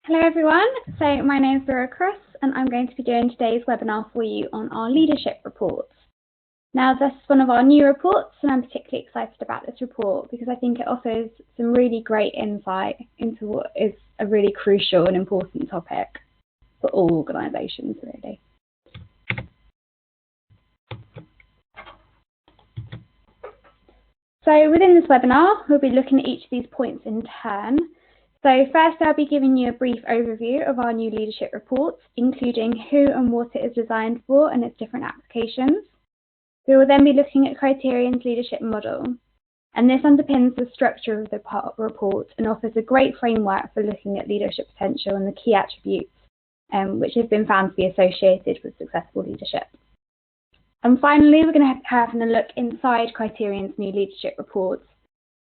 Hello everyone, so my name is Vera Cross and I'm going to be doing today's webinar for you on our leadership reports. Now this is one of our new reports and I'm particularly excited about this report because I think it offers some really great insight into what is a really crucial and important topic for all organisations really. So within this webinar we'll be looking at each of these points in turn. So first I'll be giving you a brief overview of our new leadership reports, including who and what it is designed for and its different applications. We will then be looking at Criterion's leadership model, and this underpins the structure of the report and offers a great framework for looking at leadership potential and the key attributes which have been found to be associated with successful leadership. And finally, we're going to have a look inside Criterion's new leadership reports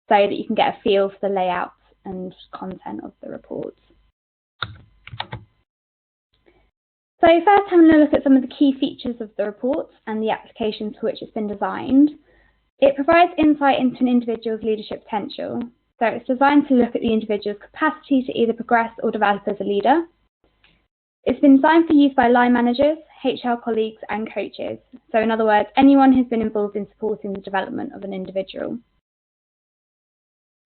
so that you can get a feel for the layout and content of the reports. So first, having a look at some of the key features of the reports and the applications for which it's been designed. It provides insight into an individual's leadership potential. So it's designed to look at the individual's capacity to either progress or develop as a leader. It's been designed for use by line managers, HR colleagues and coaches. So in other words, anyone who's been involved in supporting the development of an individual.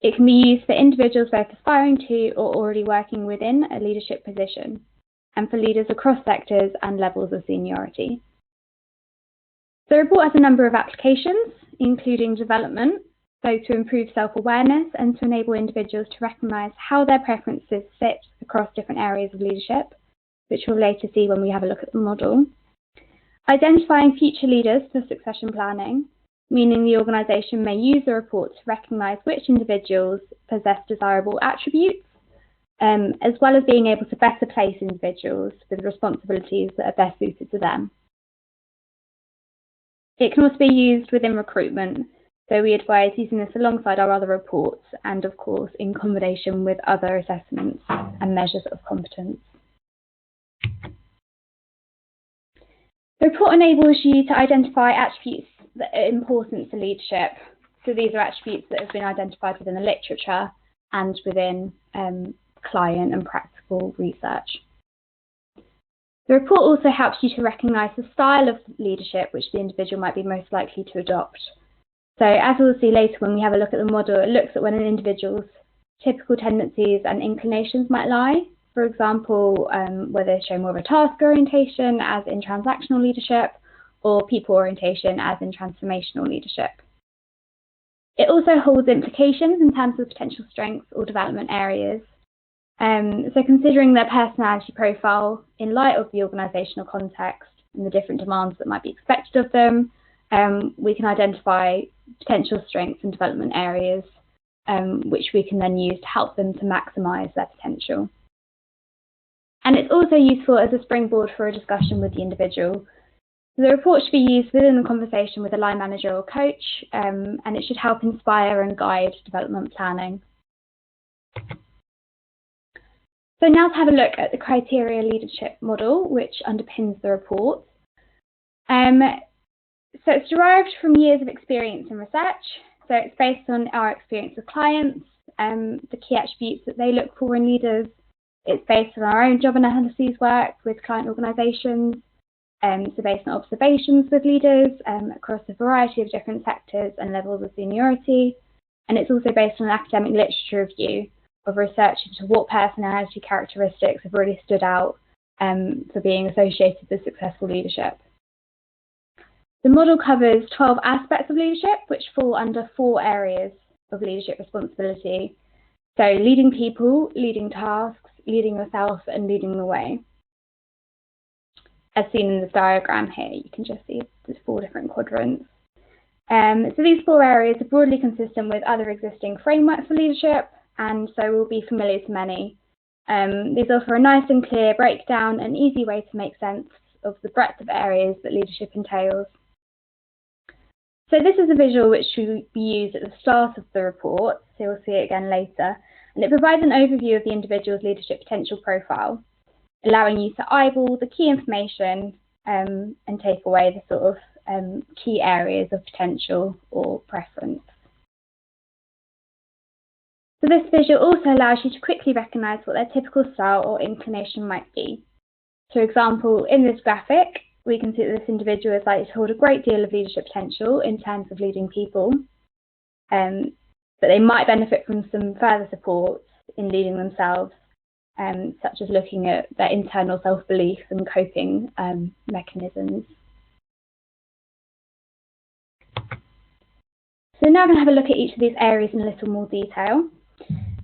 It can be used for individuals both aspiring to or already working within a leadership position, and for leaders across sectors and levels of seniority. The report has a number of applications, including development, so to improve self-awareness and to enable individuals to recognise how their preferences fit across different areas of leadership, which we'll later see when we have a look at the model. Identifying future leaders for succession planning, meaning the organisation may use the report to recognise which individuals possess desirable attributes, as well as being able to better place individuals with responsibilities that are best suited to them. It can also be used within recruitment, so we advise using this alongside our other reports and of course in combination with other assessments and measures of competence. The report enables you to identify attributes that are important for leadership. So these are attributes that have been identified within the literature and within client and practical research. The report also helps you to recognise the style of leadership which the individual might be most likely to adopt. So as we'll see later when we have a look at the model, it looks at when an individual's typical tendencies and inclinations might lie. For example, whether they show more of a task orientation as in transactional leadership, or people orientation as in transformational leadership. It also holds implications in terms of potential strengths or development areas. So considering their personality profile in light of the organisational context and the different demands that might be expected of them, we can identify potential strengths and development areas which we can then use to help them to maximise their potential. And it's also useful as a springboard for a discussion with the individual. The report should be used within the conversation with a line manager or coach, and it should help inspire and guide development planning. So now to have a look at the criteria leadership model, which underpins the report. So it's derived from years of experience in research. So it's based on our experience with clients, the key attributes that they look for in leaders. It's based on our own job analyses work with client organisations. So based on observations with leaders across a variety of different sectors and levels of seniority. And it's also based on an academic literature review of research into what personality characteristics have really stood out for being associated with successful leadership. The model covers 12 aspects of leadership, which fall under 4 areas of leadership responsibility. So leading people, leading tasks, leading yourself, and leading the way. As seen in this diagram here, you can just see there's 4 different quadrants. So these 4 areas are broadly consistent with other existing frameworks for leadership, and so will be familiar to many. These offer a nice and clear breakdown and easy way to make sense of the breadth of areas that leadership entails. So this is a visual which will be used at the start of the report, so you'll see it again later, and it provides an overview of the individual's leadership potential profile, allowing you to eyeball the key information and take away the sort of key areas of potential or preference. So this visual also allows you to quickly recognise what their typical style or inclination might be. For example, in this graphic, we can see that this individual is likely to hold a great deal of leadership potential in terms of leading people, but they might benefit from some further support in leading themselves, such as looking at their internal self-belief and coping mechanisms. So now I'm going to have a look at each of these areas in a little more detail.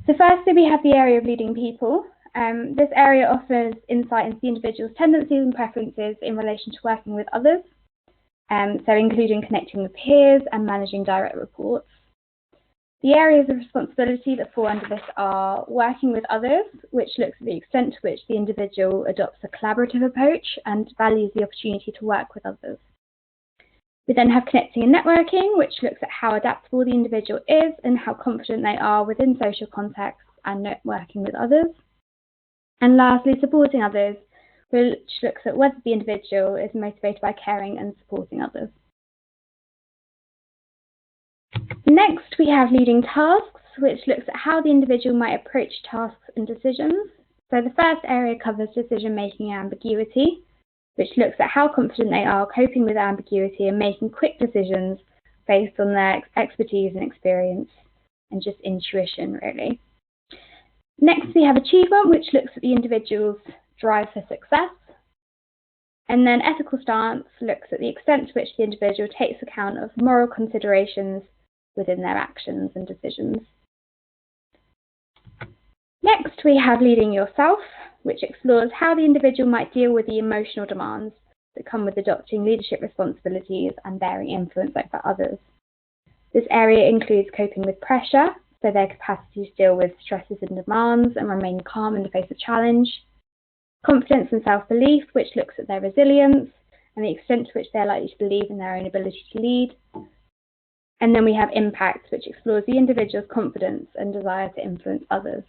So firstly, we have the area of leading people. This area offers insight into the individual's tendencies and preferences in relation to working with others, so including connecting with peers and managing direct reports. The areas of responsibility that fall under this are working with others, which looks at the extent to which the individual adopts a collaborative approach and values the opportunity to work with others. We then have connecting and networking, which looks at how adaptable the individual is and how confident they are within social contexts and networking with others. And lastly, supporting others, which looks at whether the individual is motivated by caring and supporting others. Next, we have leading tasks, which looks at how the individual might approach tasks and decisions. So the first area covers decision-making and ambiguity, which looks at how confident they are coping with ambiguity and making quick decisions based on their expertise and experience and just intuition, really. Next, we have achievement, which looks at the individual's drive for success. And then ethical stance looks at the extent to which the individual takes account of moral considerations within their actions and decisions. Next, we have leading yourself, which explores how the individual might deal with the emotional demands that come with adopting leadership responsibilities and bearing influence over others. This area includes coping with pressure, so their capacity to deal with stresses and demands and remain calm in the face of challenge. Confidence and self-belief, which looks at their resilience and the extent to which they're likely to believe in their own ability to lead. And then we have impact, which explores the individual's confidence and desire to influence others.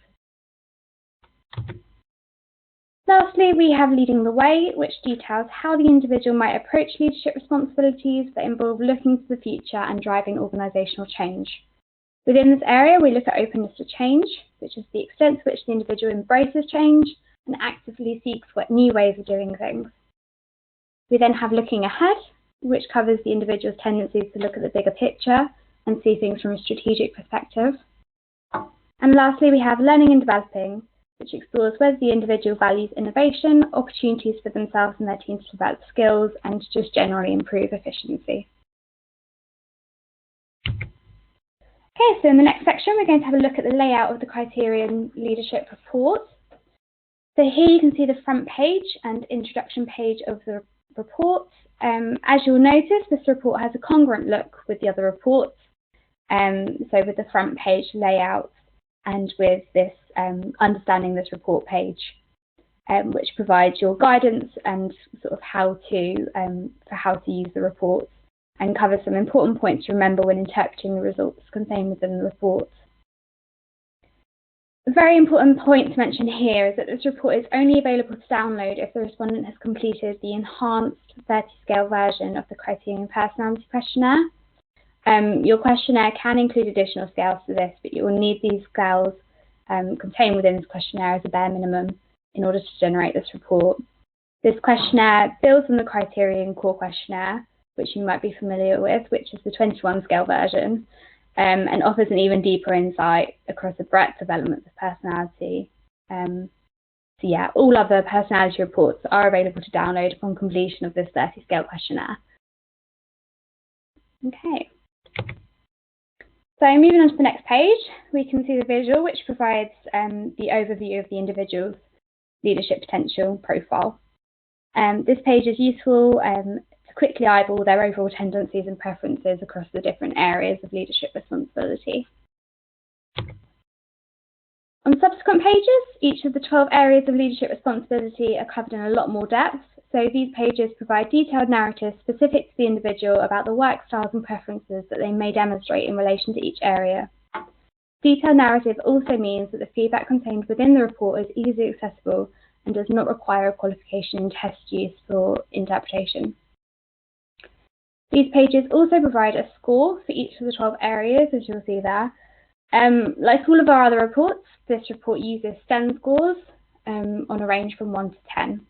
Lastly, we have leading the way, which details how the individual might approach leadership responsibilities that involve looking to the future and driving organisational change. Within this area, we look at openness to change, which is the extent to which the individual embraces change and actively seeks new ways of doing things. We then have looking ahead, which covers the individual's tendencies to look at the bigger picture and see things from a strategic perspective. And lastly, we have learning and developing, which explores whether the individual values innovation, opportunities for themselves and their teams to develop skills, and to just generally improve efficiency. Okay, so in the next section, we're going to have a look at the layout of the Criterion Leadership Report. So here you can see the front page and introduction page of the report. As you'll notice, this report has a congruent look with the other reports, so with the front page layout and with this understanding this report page, which provides your guidance and sort of how to use the report and covers some important points to remember when interpreting the results contained within the report. A very important point to mention here is that this report is only available to download if the respondent has completed the enhanced 30-scale version of the Criterion Personality Questionnaire. Your questionnaire can include additional scales to this, but you will need these scales contained within this questionnaire as a bare minimum in order to generate this report. This questionnaire builds on the Criterion Core Questionnaire, which you might be familiar with, which is the 21-scale version, and offers an even deeper insight across a breadth of elements of personality. So yeah, all other personality reports are available to download upon completion of this 30-scale questionnaire. Okay. So moving on to the next page, we can see the visual, which provides the overview of the individual's leadership potential profile. This page is useful to quickly eyeball their overall tendencies and preferences across the different areas of leadership responsibility. On subsequent pages, each of the 12 areas of leadership responsibility are covered in a lot more depth, so these pages provide detailed narratives specific to the individual about the work styles and preferences that they may demonstrate in relation to each area. Detailed narrative also means that the feedback contained within the report is easily accessible and does not require a qualification in test use for interpretation. These pages also provide a score for each of the 12 areas, as you'll see there, Like all of our other reports, this report uses STEM scores on a range from 1 to 10.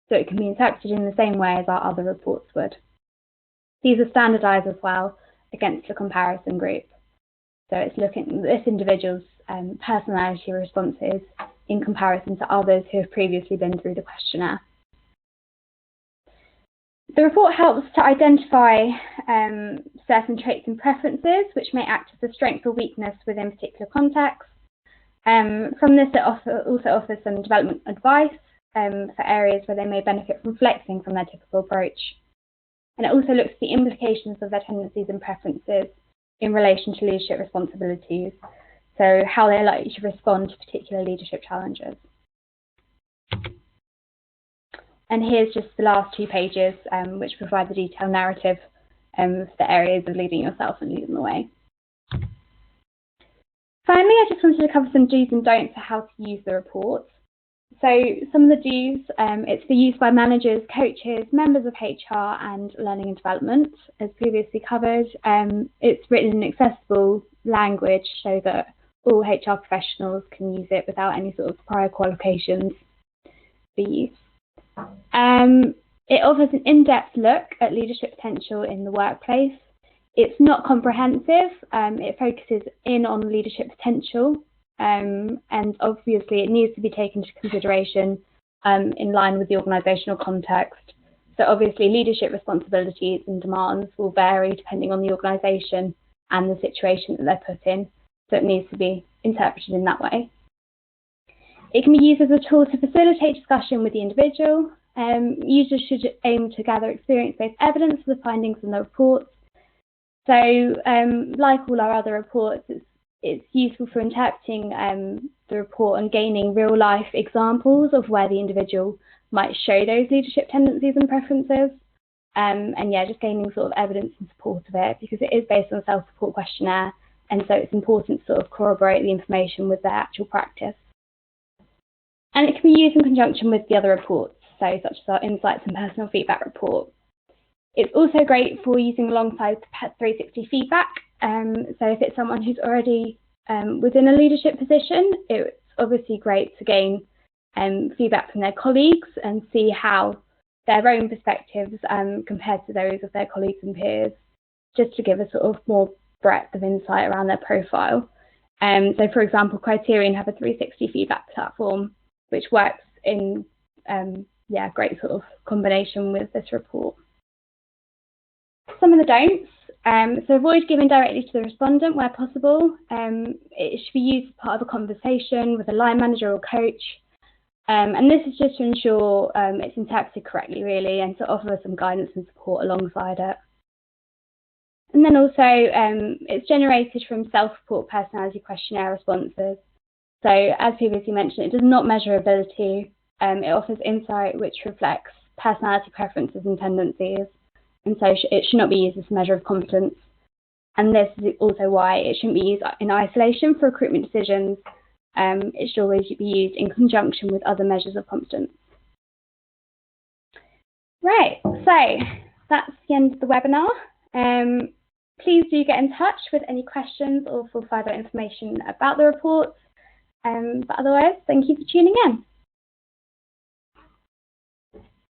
So it can be interpreted in the same way as our other reports would. These are standardised as well against the comparison group. So it's looking at this individual's personality responses in comparison to others who have previously been through the questionnaire. The report helps to identify certain traits and preferences which may act as a strength or weakness within particular contexts. From this, it also offers some development advice for areas where they may benefit from flexing from their typical approach. And it also looks at the implications of their tendencies and preferences in relation to leadership responsibilities, so how they're likely to respond to particular leadership challenges. And here's just the last 2 pages, which provide the detailed narrative of the areas of leading yourself and leading the way. Finally, I just wanted to cover some do's and don'ts for how to use the report. So some of the do's, it's for use by managers, coaches, members of HR and learning and development, as previously covered. It's written in accessible language so that all HR professionals can use it without any sort of prior qualifications for use. It offers an in-depth look at leadership potential in the workplace. It's not comprehensive. It focuses in on leadership potential, and obviously it needs to be taken into consideration in line with the organisational context. So obviously leadership responsibilities and demands will vary depending on the organisation and the situation that they're put in, so it needs to be interpreted in that way. It can be used as a tool to facilitate discussion with the individual. Users should aim to gather experience-based evidence for the findings in the reports. So like all our other reports, it's useful for interpreting the report and gaining real-life examples of where the individual might show those leadership tendencies and preferences. And yeah, just gaining sort of evidence in support of it, because it is based on a self-report questionnaire, and so it's important to sort of corroborate the information with their actual practice. And it can be used in conjunction with the other reports, so such as our insights and personal feedback report. It's also great for using alongside 360 feedback. So if it's someone who's already within a leadership position, it's obviously great to gain feedback from their colleagues and see how their own perspectives compared to those of their colleagues and peers, just to give a sort of more breadth of insight around their profile. So for example, Criterion have a 360 feedback platform, which works in great sort of combination with this report. Some of the don'ts. So avoid giving directly to the respondent where possible. It should be used as part of a conversation with a line manager or coach. And this is just to ensure it's interpreted correctly, really, and to offer some guidance and support alongside it. And then also, it's generated from self-report personality questionnaire responses. So as previously mentioned, it does not measure ability. It offers insight which reflects personality preferences and tendencies. And so it should not be used as a measure of competence. And this is also why it shouldn't be used in isolation for recruitment decisions. It should always be used in conjunction with other measures of competence. Right, so that's the end of the webinar. Please do get in touch with any questions or for further information about the report. But otherwise, thank you for tuning in.